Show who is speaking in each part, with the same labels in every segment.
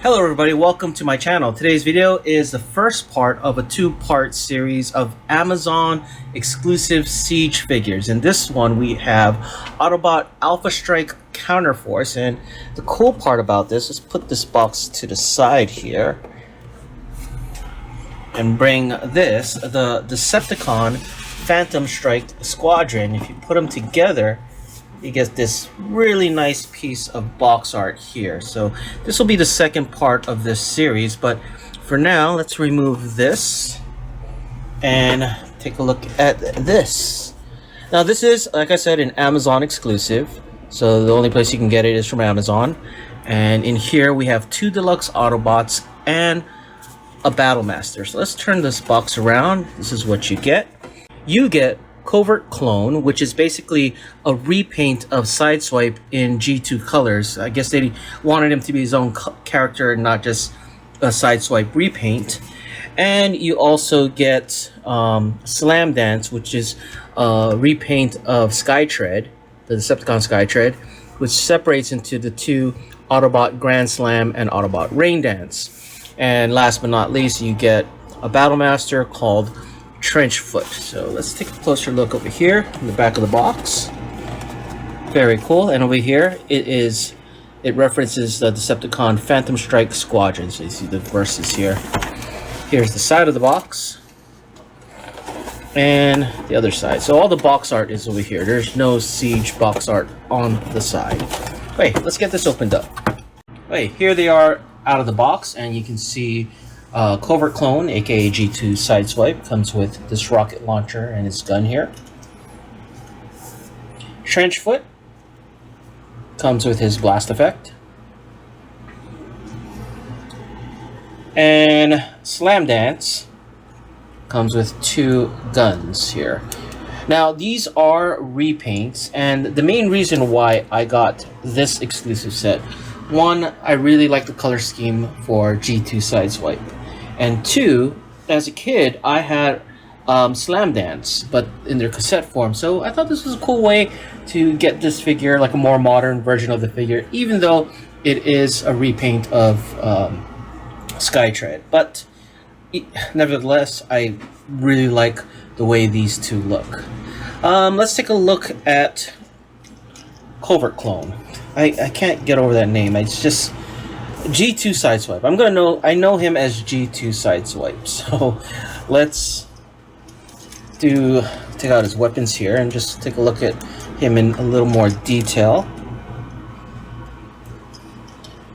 Speaker 1: Hello everybody, welcome to my channel. Today's video is the first part of a two-part series of Amazon exclusive Siege figures. In this one we have Autobot Alphastrike Counterforce, and the cool part about this is put this box to the side here and bring this, the Decepticon Phantom Strike Squadron. If you put them together, you get this really nice piece of box art here. So this will be the second part of this series, but for now let's remove this and take a look at this. Now this is, like I said, an Amazon exclusive, so the only place you can get it is from Amazon. And in here we have two deluxe Autobots and a Battlemaster. So let's turn this box around. This is what you get. You get Covert Clone, which is basically a repaint of Sideswipe in G2 colors. I guess they wanted him to be his own character and not just a Sideswipe repaint. And you also get Slamdance, which is a repaint of Skytread, the Decepticon Skytread, which separates into the two Autobot Grand Slam and Autobot Rain Dance. And last but not least, you get a Battlemaster called Trenchfoot. So let's take a closer look over here in the back of the box. Very cool. And over here it references the Decepticon Phantom Strike Squadron. So you see the verses here. Here's the side of the box and the other side. So all the box art is over here. There's no Siege box art on the side. Wait, let's get this opened up. Wait, here they are out of the box, and you can see Covert Clone, aka G2 Sideswipe, comes with this rocket launcher and his gun here. Trenchfoot comes with his blast effect. And Slamdance comes with two guns here. Now these are repaints, and the main reason why I got this exclusive set, one, I really like the color scheme for G2 Sideswipe. And two, as a kid, I had Slamdance, but in their cassette form. So I thought this was a cool way to get this figure, like a more modern version of the figure, even though it is a repaint of Skytread. But nevertheless, I really like the way these two look. Let's take a look at Covert Clone. I can't get over that name. It's just G2 Sideswipe. I know him as G2 Sideswipe. So let's take out his weapons here and just take a look at him in a little more detail.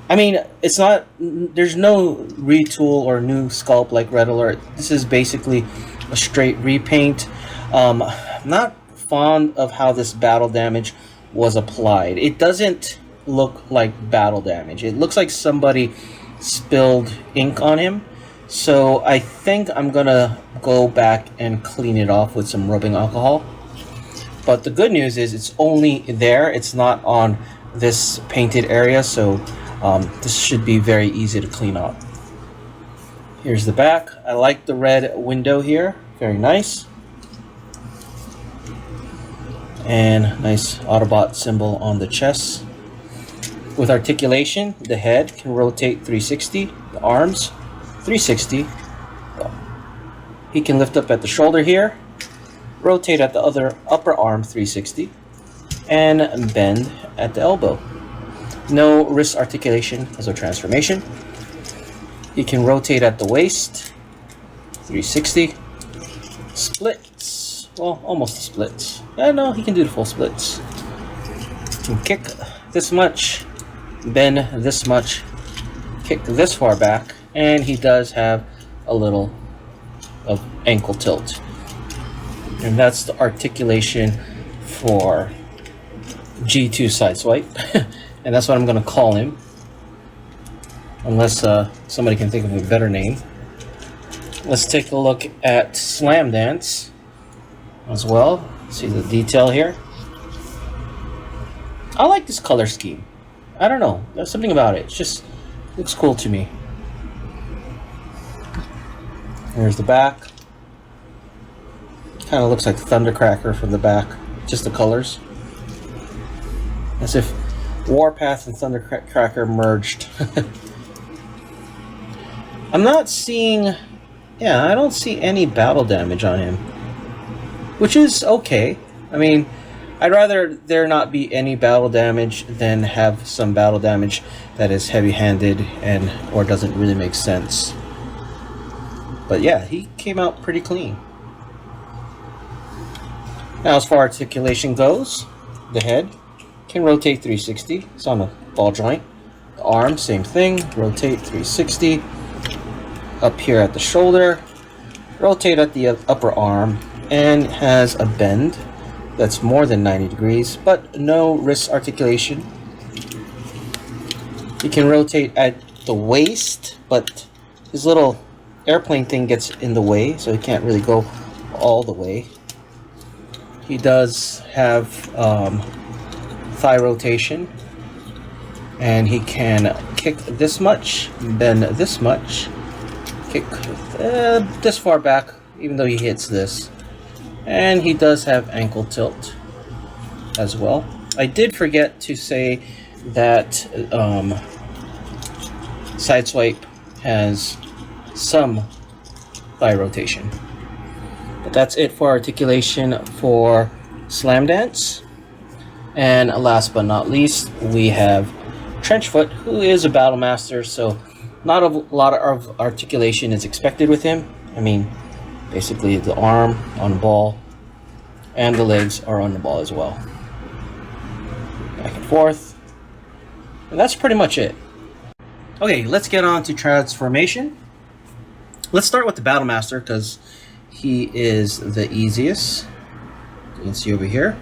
Speaker 1: I mean, it's not, there's no retool or new sculpt like Red Alert. This is basically a straight repaint. I'm not fond of how this battle damage was applied. It doesn't look like battle damage. It looks like somebody spilled ink on him. So I think I'm gonna go back and clean it off with some rubbing alcohol. But the good news is it's only there. It's not on this painted area, so this should be very easy to clean up. Here's the back. I like the red window here. Very nice. And nice Autobot symbol on the chest. With articulation, the head can rotate 360, the arms 360. He can lift up at the shoulder here, rotate at the other upper arm 360, and bend at the elbow. No wrist articulation as a transformation. He can rotate at the waist 360. Splits, well, almost splits. No, he can do the full splits. He can kick this much, bend this much, kick this far back, and he does have a little of ankle tilt. And that's the articulation for G2 Sideswipe. And that's what I'm going to call him, unless somebody can think of a better name. Let's take a look at Slamdance as well. See the detail here. I like this color scheme. I don't know, there's something about it. It just looks cool to me. Here's the back. Kind of looks like Thundercracker from the back. Just the colors. As if Warpath and Thundercracker merged. I'm not seeing... Yeah, I don't see any battle damage on him. Which is okay. I mean, I'd rather there not be any battle damage than have some battle damage that is heavy-handed and or doesn't really make sense. But yeah, he came out pretty clean. Now as far as articulation goes, the head can rotate 360. It's on a ball joint. The arm, same thing, rotate 360. Up here at the shoulder, rotate at the upper arm, and has a bend that's more than 90 degrees, but no wrist articulation. You can rotate at the waist, but his little airplane thing gets in the way, so he can't really go all the way. He does have thigh rotation, and he can kick this much, bend this much, kick this far back, even though he hits this. And he does have ankle tilt as well. I did forget to say that Sideswipe has some thigh rotation. But that's it for articulation for Slamdance. And last but not least, we have Trenchfoot, who is a battle master, so not a lot of articulation is expected with him. I mean, basically the arm on the ball and the legs are on the ball as well. Back and forth. And that's pretty much it. Okay, let's get on to transformation. Let's start with the battle master because he is the easiest. You can see over here.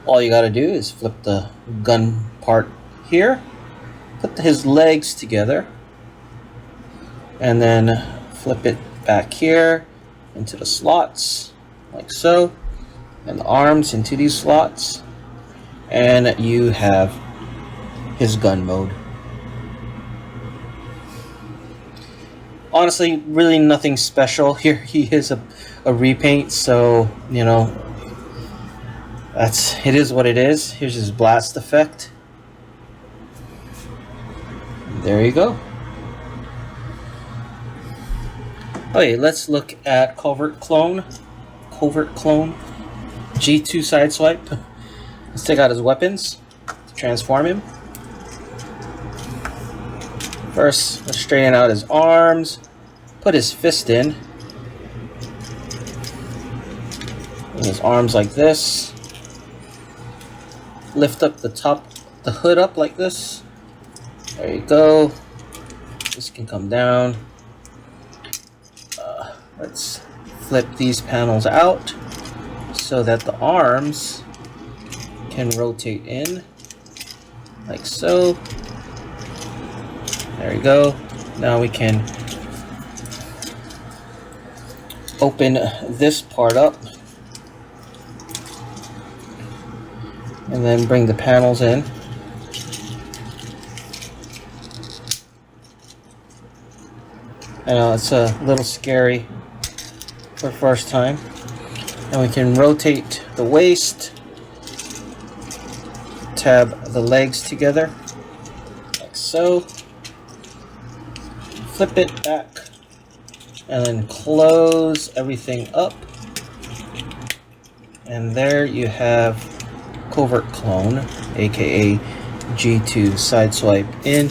Speaker 1: All you gotta do is flip the gun part here, put his legs together, and then flip it back here into the slots like so, and the arms into these slots, and you have his gun mode. Honestly, really nothing special here. He is a repaint, so you know, it is what it is. Here's his blast effect. There you go. Okay, let's look at Covert Clone. G2 Sideswipe. Let's take out his weapons to transform him. First, let's straighten out his arms. Put his fist in. And his arms like this. Lift up the hood up like this. There you go. This can come down. Let's flip these panels out so that the arms can rotate in like so. There you go. Now we can open this part up and then bring the panels in. I know it's a little scary for first time. And we can rotate the waist, tab the legs together like so, flip it back, and then close everything up. And there you have Covert Clone, aka G2 Sideswipe, in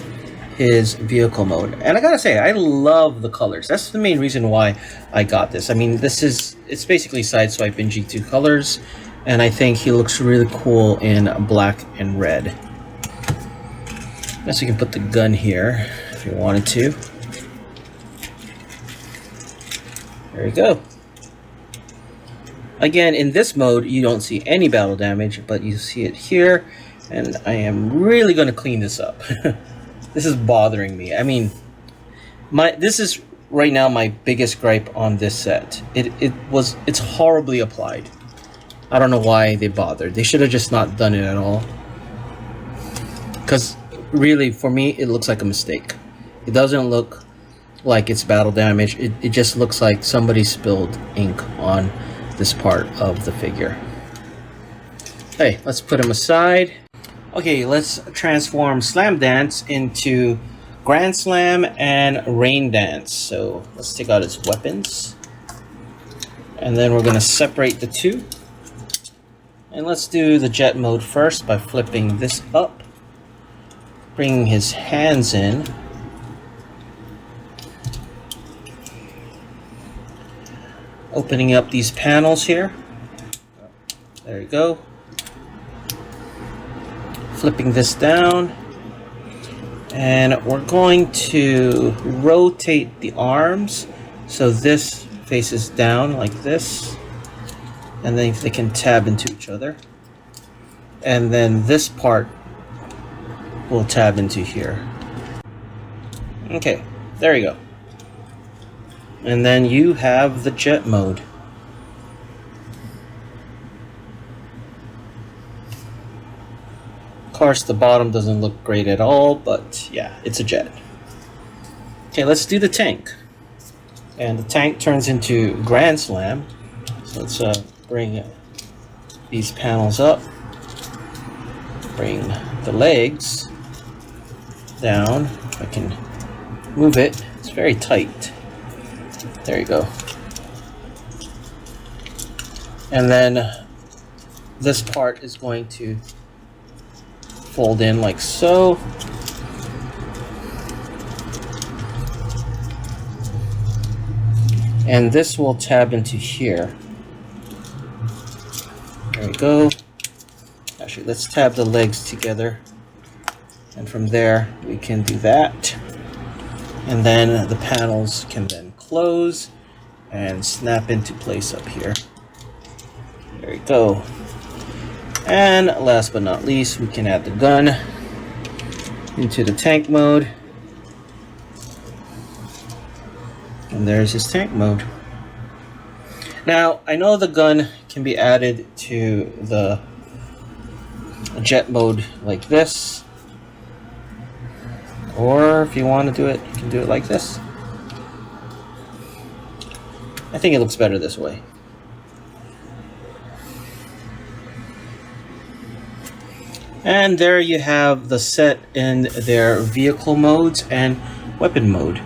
Speaker 1: his vehicle mode. And I gotta say, I love the colors. That's the main reason why I got this. I mean, it's basically Sideswipe in G2 colors, and I think he looks really cool in black and red. Guess you can put the gun here if you wanted to. There you go. Again, in this mode, you don't see any battle damage, but you see it here, and I am really going to clean this up. This is bothering me. I mean, this is right now my biggest gripe on this set. It's horribly applied. I don't know why they bothered. They should have just not done it at all. Because really, for me, it looks like a mistake. It doesn't look like it's battle damage. It just looks like somebody spilled ink on this part of the figure. Hey, let's put him aside. Okay, let's transform Slamdance into Grand Slam and Rain Dance. So let's take out its weapons. And then we're going to separate the two. And let's do the jet mode first by flipping this up. Bringing his hands in. Opening up these panels here. There you go. Flipping this down. And we're going to rotate the arms so this faces down like this. And then they can tab into each other. And then this part will tab into here. Okay, there you go. And then you have the jet mode. Of course, the bottom doesn't look great at all, but yeah, it's a jet. Okay, let's do the tank. And the tank turns into Grand Slam. So let's bring these panels up. Bring the legs down. If I can move it, it's very tight. There you go. And then this part is going to fold in like so. And this will tab into here. There we go. Actually, let's tab the legs together. And from there, we can do that. And then the panels can then close and snap into place up here. There we go. And last but not least, we can add the gun into the tank mode. And there's his tank mode. Now, I know the gun can be added to the jet mode like this. Or if you want to do it, you can do it like this. I think it looks better this way. And there you have the set in their vehicle modes and weapon mode.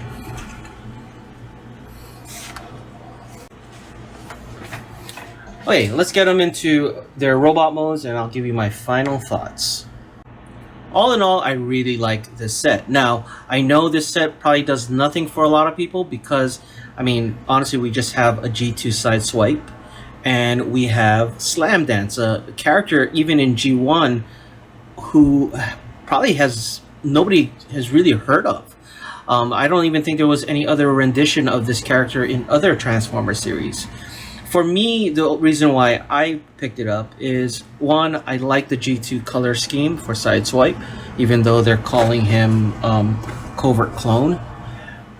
Speaker 1: Okay, let's get them into their robot modes and I'll give you my final thoughts. All in all, I really like this set. Now, I know this set probably does nothing for a lot of people because, I mean, honestly, we just have a G2 side swipe and we have Slamdance, a character even in G1 who probably nobody has really heard of. I don't even think there was any other rendition of this character in other Transformer series. For me, the reason why I picked it up is, one, I like the G2 color scheme for Sideswipe, even though they're calling him Covert Clone.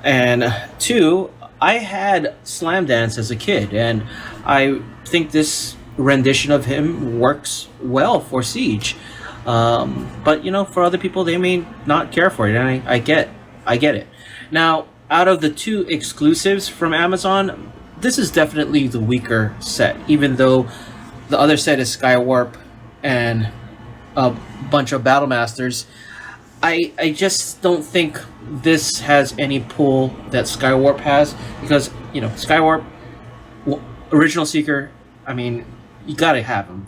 Speaker 1: And two, I had Slamdance as a kid, and I think this rendition of him works well for Siege. But, you know, for other people, they may not care for it, and I get it. Now, out of the two exclusives from Amazon, this is definitely the weaker set, even though the other set is Skywarp and a bunch of Battle Masters. I just don't think this has any pull that Skywarp has, because, you know, Skywarp, Original Seeker, I mean, you gotta have them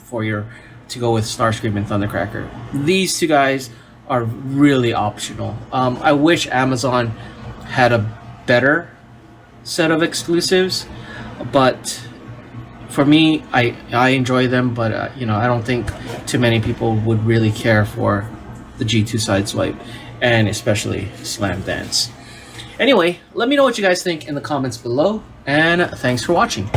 Speaker 1: to go with Starscream and Thundercracker. These two guys are really optional. I wish Amazon had a better set of exclusives, but for me, I enjoy them, but you know, I don't think too many people would really care for the G2 Sideswipe, and especially Slamdance. Anyway, let me know what you guys think in the comments below, and thanks for watching.